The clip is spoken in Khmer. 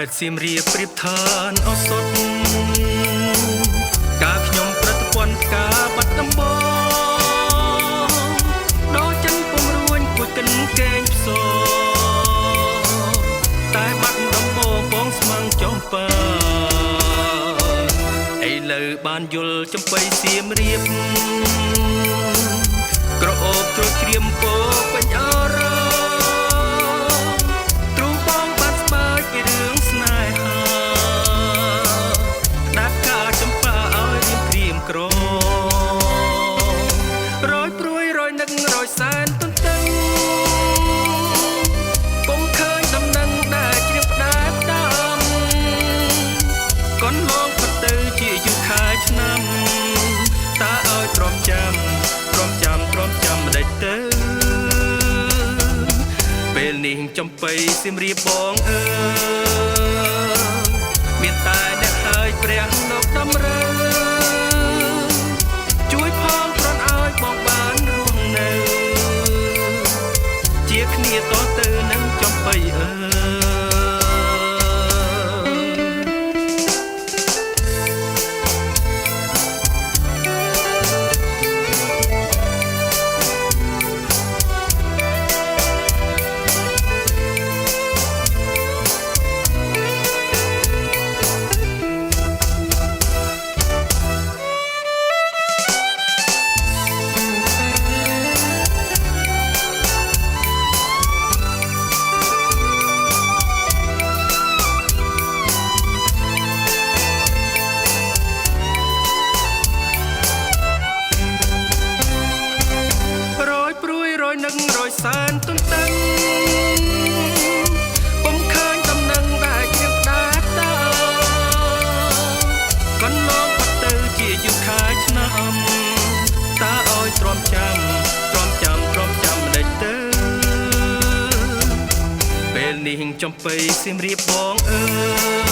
ดសៀមរាបប្រៀបឋានឱសថការខ្ញុំប្រតិពន្ធការបាត់ដំបងដល់ចិនពុំរួញគួយកិនកេងផ្សោតែបាត់ដំបងបងស្មឹងចំប៉ាឥឡូវបានយល់ចំបៃសៀមរាបក្រអូបចូលជ្រាមពោពេញអរទ្រូងបងបានស្បើយពីរឿងស្នេហាដាប់ការចំប៉ាឲ្យរៀមក្រៀមក្ររយព្រួយរយនឹករយសែនទន្ទឹងពុំឃើញដំណឹងដែលជ្រាបផ្ដែផ្ដាំកូនឡងផុតទៅជាយូរខែឆ្នាំតើឲ្យទ្រាំចាំម្ដេចទៅពេលនេះចំបៃសៀមរាបបងអើមានតែអ្នកហើយព្រះលោកដំរើជួយផងប្រន់ឲ្យបងបានរស់នៅជាគ្នាតទៅនឹងចំបៃអើនឹងរយសែនទន្ទឹងពុំឃើញដំណឹងដែលជ្រាបដាបដាកូនឡងផុតទៅជាយូរខែឆ្នាំតើឲ្យទ្រាំចាំម្ដេចទៅពេលនេះចំបៃសៀមរាបបងអើ